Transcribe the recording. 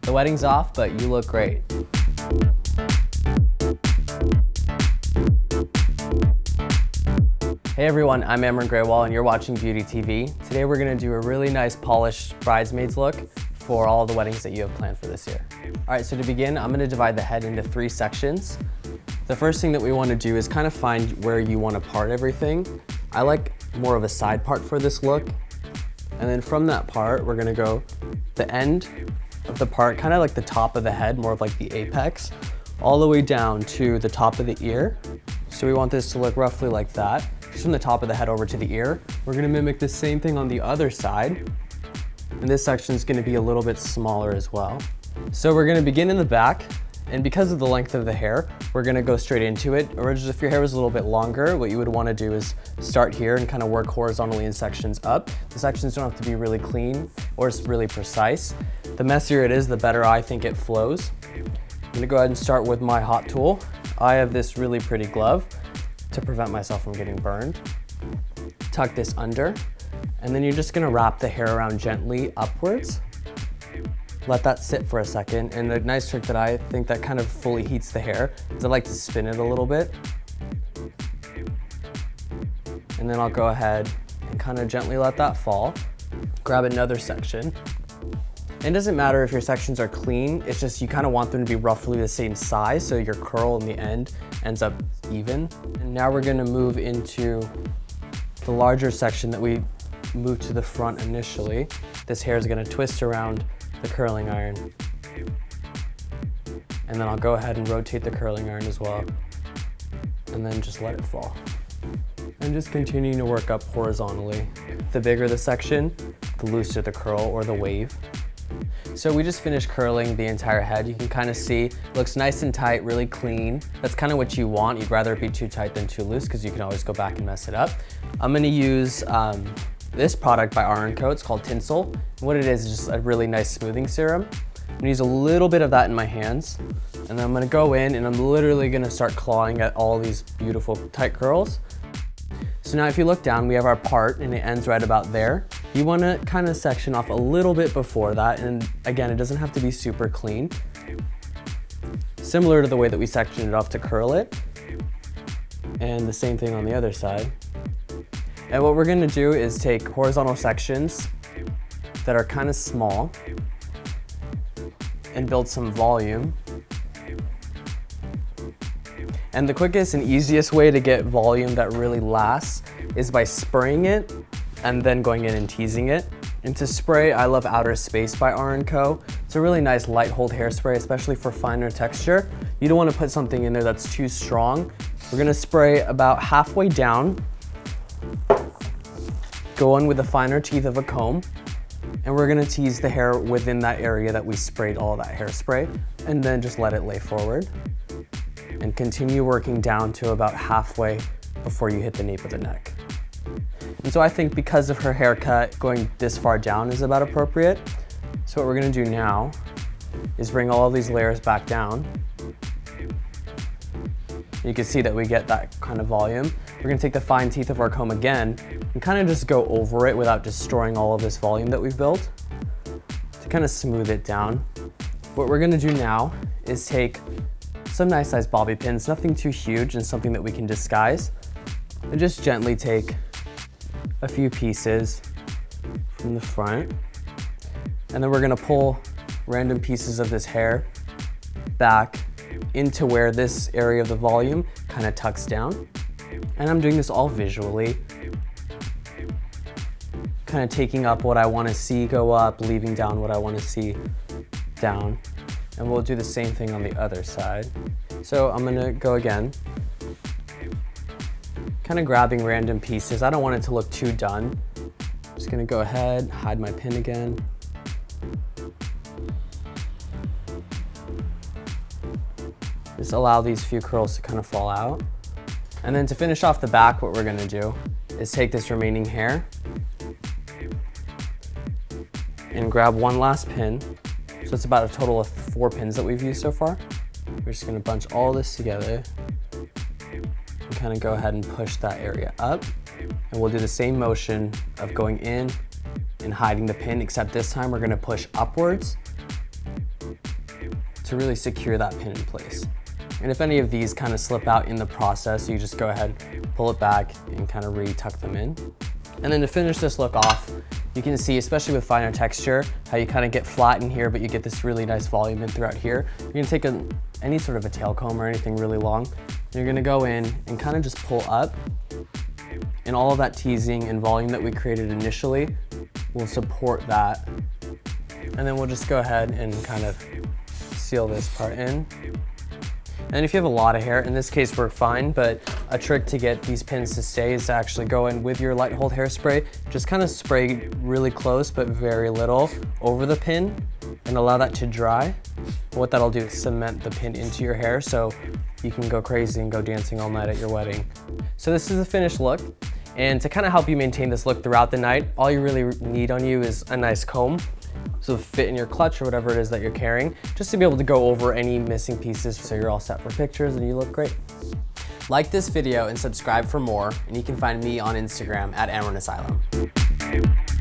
The wedding's off, but you look great. Hey everyone, I'm Amron Graywall and you're watching Beauty TV. Today we're gonna do a really nice polished bridesmaids look for all the weddings that you have planned for this year. All right, so to begin, I'm gonna divide the head into 3 sections. The first thing that we wanna do is kind of find where you wanna part everything. I like more of a side part for this look. And then from that part, we're gonna go the end of the part, kind of like the top of the head, more of like the apex, all the way down to the top of the ear. So we want this to look roughly like that. Just from the top of the head over to the ear. We're gonna mimic the same thing on the other side. And this section is gonna be a little bit smaller as well. So we're gonna begin in the back, and because of the length of the hair, we're gonna go straight into it. Or just if your hair was a little bit longer, what you would wanna do is start here and kind of work horizontally in sections up. The sections don't have to be really clean or really precise. The messier it is, the better I think it flows. I'm gonna go ahead and start with my hot tool. I have this really pretty glove to prevent myself from getting burned. Tuck this under, and then you're just gonna wrap the hair around gently upwards. Let that sit for a second, and a nice trick that I think that kind of fully heats the hair is I like to spin it a little bit. And then I'll go ahead and kind of gently let that fall. Grab another section. It doesn't matter if your sections are clean, it's just you kind of want them to be roughly the same size so your curl in the end ends up even. And now we're gonna move into the larger section that we moved to the front initially. This hair is gonna twist around the curling iron. And then I'll go ahead and rotate the curling iron as well. And then just let it fall. And just continuing to work up horizontally. The bigger the section, the looser the curl or the wave. So we just finished curling the entire head. You can kind of see, it looks nice and tight, really clean. That's kind of what you want. You'd rather it be too tight than too loose because you can always go back and mess it up. I'm gonna use this product by R&Co. It's called Tinsel. And what it is just a really nice smoothing serum. I'm gonna use a little bit of that in my hands. And then I'm gonna go in and I'm literally gonna start clawing at all these beautiful tight curls. So now if you look down, we have our part and it ends right about there. You wanna kind of section off a little bit before that, and again, it doesn't have to be super clean. Similar to the way that we sectioned it off to curl it. And the same thing on the other side. And what we're gonna do is take horizontal sections that are kind of small and build some volume. And the quickest and easiest way to get volume that really lasts is by spraying it and then going in and teasing it. And to spray, I love Outer Space by R&Co. It's a really nice light hold hairspray, especially for finer texture. You don't want to put something in there that's too strong. We're gonna spray about halfway down, go in with the finer teeth of a comb, and we're gonna tease the hair within that area that we sprayed all that hairspray, and then just let it lay forward. And continue working down to about halfway before you hit the nape of the neck. And so I think because of her haircut, going this far down is about appropriate. So what we're gonna do now is bring all of these layers back down. You can see that we get that kind of volume. We're gonna take the fine teeth of our comb again and kind of just go over it without destroying all of this volume that we've built to kind of smooth it down. What we're gonna do now is take some nice sized bobby pins, nothing too huge and something that we can disguise, and just gently take a few pieces from the front. And then we're gonna pull random pieces of this hair back into where this area of the volume kind of tucks down. And I'm doing this all visually, kind of taking up what I wanna see go up, leaving down what I wanna see down. And we'll do the same thing on the other side. So I'm gonna go again, kind of grabbing random pieces. I don't want it to look too done. Just gonna go ahead, hide my pin again. Just allow these few curls to kind of fall out. And then to finish off the back, what we're gonna do is take this remaining hair and grab one last pin. So it's about a total of 4 pins that we've used so far. We're just gonna bunch all this together and kind of go ahead and push that area up. And we'll do the same motion of going in and hiding the pin, except this time we're gonna push upwards to really secure that pin in place. And if any of these kind of slip out in the process, you just go ahead, pull it back and kind of re-tuck them in. And then to finish this look off, you can see, especially with finer texture, how you kind of get flat in here, but you get this really nice volume in throughout here. You're gonna take any sort of a tail comb or anything really long. You're gonna go in and kind of just pull up, and all of that teasing and volume that we created initially will support that. And then we'll just go ahead and kind of seal this part in. And if you have a lot of hair, in this case we're fine, but a trick to get these pins to stay is to actually go in with your light hold hairspray, just kind of spray really close but very little over the pin and allow that to dry. What that'll do is cement the pin into your hair so you can go crazy and go dancing all night at your wedding. So this is the finished look. And to kind of help you maintain this look throughout the night, all you really need on you is a nice comb. So fit in your clutch or whatever it is that you're carrying, just to be able to go over any missing pieces so you're all set for pictures and you look great. Like this video and subscribe for more, and you can find me on Instagram at AmronAsylum.